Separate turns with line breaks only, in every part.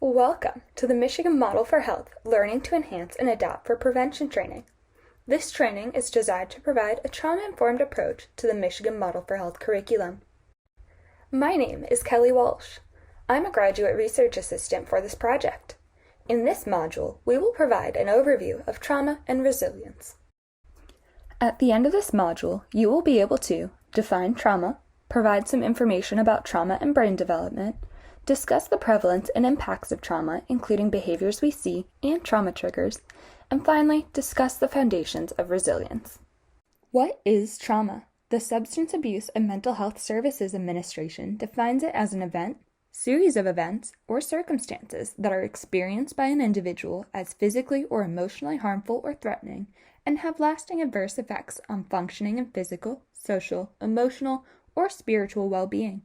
Welcome to the Michigan Model for Health Learning to Enhance and Adapt for Prevention training. This training is designed to provide a trauma-informed approach to the Michigan Model for Health curriculum. My name is Kelly Walsh. I'm a graduate research assistant for this project. In this module, we will provide an overview of trauma and resilience. At the end of this module, you will be able to define trauma, provide some information about trauma and brain development, discuss the prevalence and impacts of trauma, including behaviors we see and trauma triggers, and finally, discuss the foundations of resilience. What is trauma? The Substance Abuse and Mental Health Services Administration defines it as an event, series of events, or circumstances that are experienced by an individual as physically or emotionally harmful or threatening and have lasting adverse effects on functioning and physical, social, emotional, or spiritual well-being.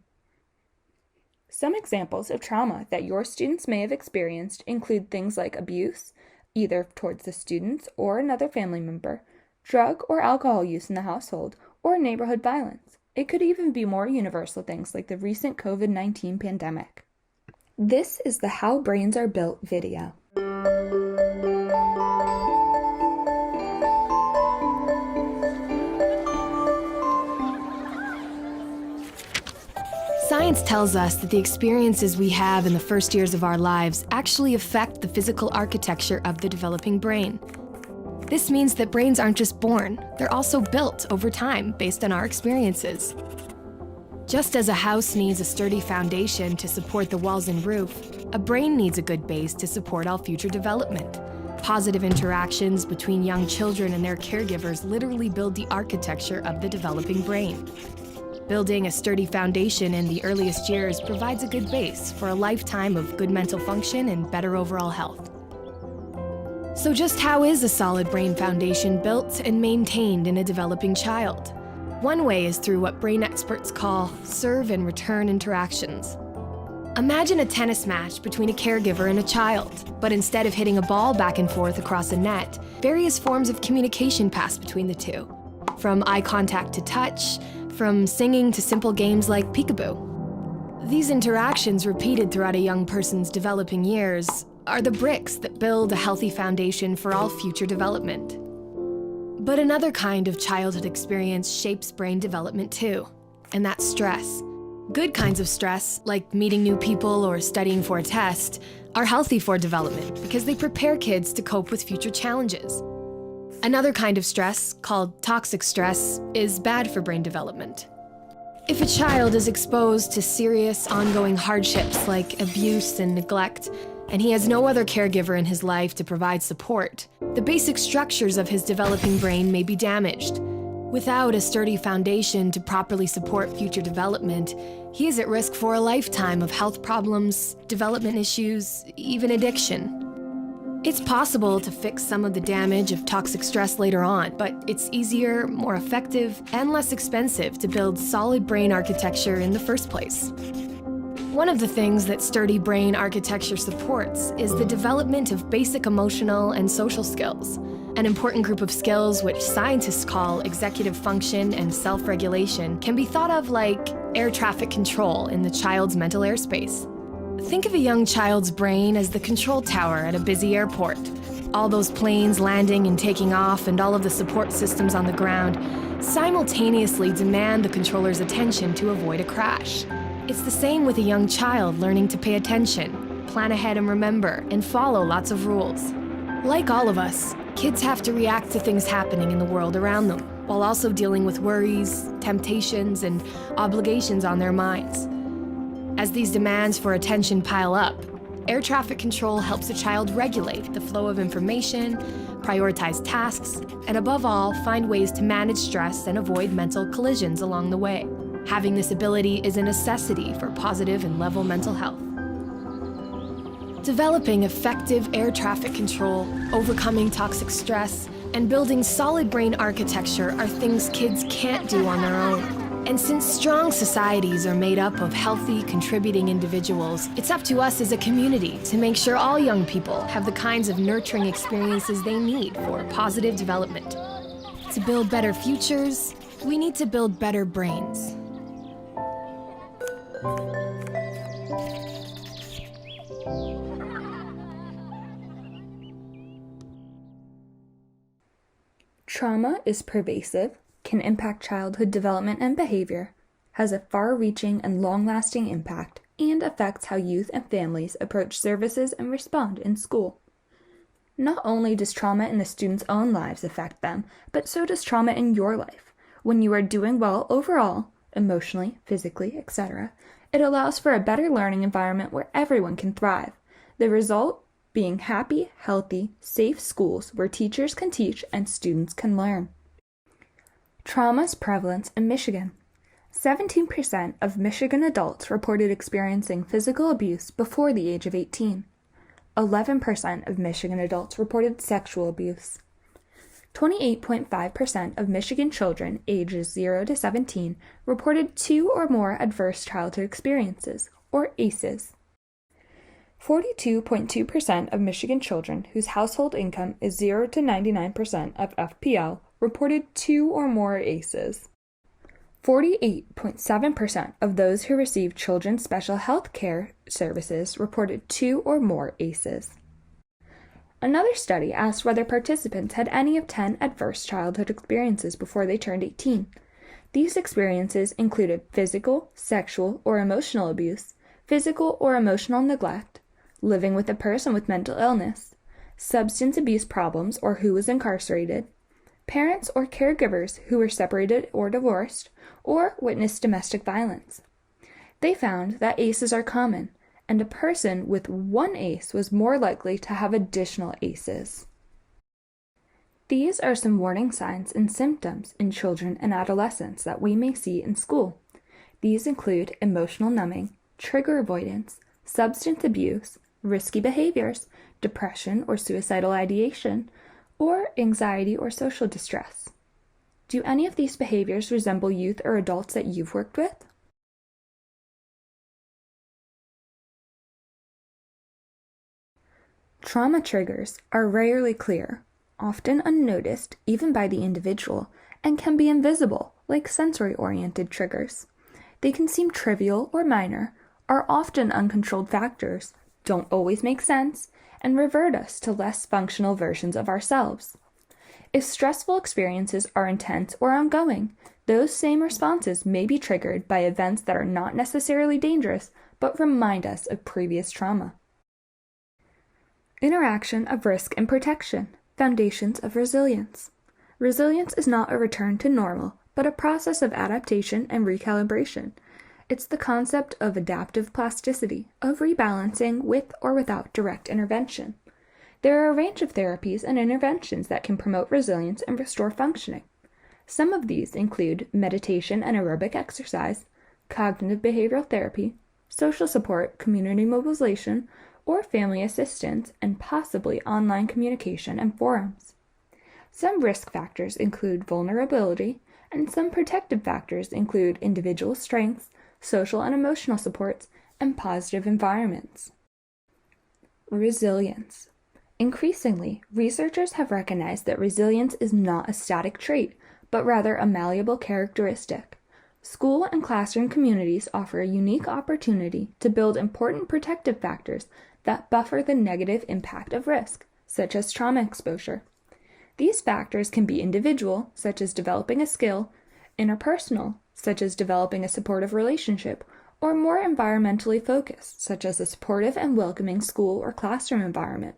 Some examples of trauma that your students may have experienced include things like abuse, either towards the students or another family member, drug or alcohol use in the household, or neighborhood violence. It could even be more universal things like the recent COVID-19 pandemic. This is the How Brains Are Built video.
Science tells us that the experiences we have in the first years of our lives actually affect the physical architecture of the developing brain. This means that brains aren't just born, they're also built over time based on our experiences. Just as a house needs a sturdy foundation to support the walls and roof, a brain needs a good base to support all future development. Positive interactions between young children and their caregivers literally build the architecture of the developing brain. Building a sturdy foundation in the earliest years provides a good base for a lifetime of good mental function and better overall health. So just how is a solid brain foundation built and maintained in a developing child? One way is through what brain experts call serve and return interactions. Imagine a tennis match between a caregiver and a child, but instead of hitting a ball back and forth across a net, various forms of communication pass between the two. From eye contact to touch, from singing to simple games like peekaboo. These interactions, repeated throughout a young person's developing years, are the bricks that build a healthy foundation for all future development. But another kind of childhood experience shapes brain development too, and that's stress. Good kinds of stress, like meeting new people or studying for a test, are healthy for development because they prepare kids to cope with future challenges. Another kind of stress, called toxic stress, is bad for brain development. If a child is exposed to serious, ongoing hardships like abuse and neglect, and he has no other caregiver in his life to provide support, the basic structures of his developing brain may be damaged. Without a sturdy foundation to properly support future development, he is at risk for a lifetime of health problems, development issues, even addiction. It's possible to fix some of the damage of toxic stress later on, but it's easier, more effective, and less expensive to build solid brain architecture in the first place. One of the things that sturdy brain architecture supports is the development of basic emotional and social skills, an important group of skills which scientists call executive function and self-regulation can be thought of like air traffic control in the child's mental airspace. Think of a young child's brain as the control tower at a busy airport. All those planes landing and taking off and all of the support systems on the ground simultaneously demand the controller's attention to avoid a crash. It's the same with a young child learning to pay attention, plan ahead and remember, and follow lots of rules. Like all of us, kids have to react to things happening in the world around them, while also dealing with worries, temptations, and obligations on their minds. As these demands for attention pile up, air traffic control helps a child regulate the flow of information, prioritize tasks, and above all, find ways to manage stress and avoid mental collisions along the way. Having this ability is a necessity for positive and level mental health. Developing effective air traffic control, overcoming toxic stress, and building solid brain architecture are things kids can't do on their own. And since strong societies are made up of healthy, contributing individuals, it's up to us as a community to make sure all young people have the kinds of nurturing experiences they need for positive development. To build better futures, we need to build better brains.
Trauma is pervasive, can impact childhood development and behavior, has a far-reaching and long-lasting impact, and affects how youth and families approach services and respond in school. Not only does trauma in the students' own lives affect them, but so does trauma in your life. When you are doing well overall, emotionally, physically, etc., it allows for a better learning environment where everyone can thrive. The result being happy, healthy, safe schools where teachers can teach and students can learn. Trauma's prevalence in Michigan. 17% of Michigan adults reported experiencing physical abuse before the age of 18. 11% of Michigan adults reported sexual abuse. 28.5% of Michigan children ages 0 to 17 reported 2 or more adverse childhood experiences, or ACEs. 42.2% of Michigan children whose household income is 0 to 99% of FPL reported 2 or more ACEs. 48.7% of those who received children's special health care services reported 2 or more ACEs. Another study asked whether participants had any of 10 adverse childhood experiences before they turned 18. These experiences included physical, sexual, or emotional abuse, physical or emotional neglect, living with a person with mental illness, substance abuse problems or who was incarcerated, parents or caregivers who were separated or divorced, or witnessed domestic violence. They found that ACEs are common, and a person with one ACE was more likely to have additional ACEs. These are some warning signs and symptoms in children and adolescents that we may see in school. These include emotional numbing, trigger avoidance, substance abuse, risky behaviors, depression or suicidal ideation, or anxiety or social distress. Do any of these behaviors resemble youth or adults that you've worked with? Trauma triggers are rarely clear, often unnoticed even by the individual, and can be invisible, like sensory-oriented triggers. They can seem trivial or minor, are often uncontrolled factors, don't always make sense, and revert us to less functional versions of ourselves. If stressful experiences are intense or ongoing, those same responses may be triggered by events that are not necessarily dangerous, but remind us of previous trauma. Interaction of risk and protection, foundations of resilience. Resilience is not a return to normal, but a process of adaptation and recalibration. It's the concept of adaptive plasticity, of rebalancing with or without direct intervention. There are a range of therapies and interventions that can promote resilience and restore functioning. Some of these include meditation and aerobic exercise, cognitive behavioral therapy, social support, community mobilization, or family assistance, and possibly online communication and forums. Some risk factors include vulnerability, and some protective factors include individual strengths, social and emotional supports, and positive environments. Resilience. Increasingly, researchers have recognized that resilience is not a static trait, but rather a malleable characteristic. School and classroom communities offer a unique opportunity to build important protective factors that buffer the negative impact of risk, such as trauma exposure. These factors can be individual, such as developing a skill, interpersonal, such as developing a supportive relationship, or more environmentally focused, such as a supportive and welcoming school or classroom environment.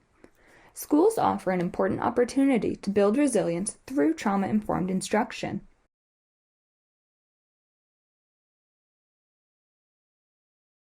Schools offer an important opportunity to build resilience through trauma-informed instruction.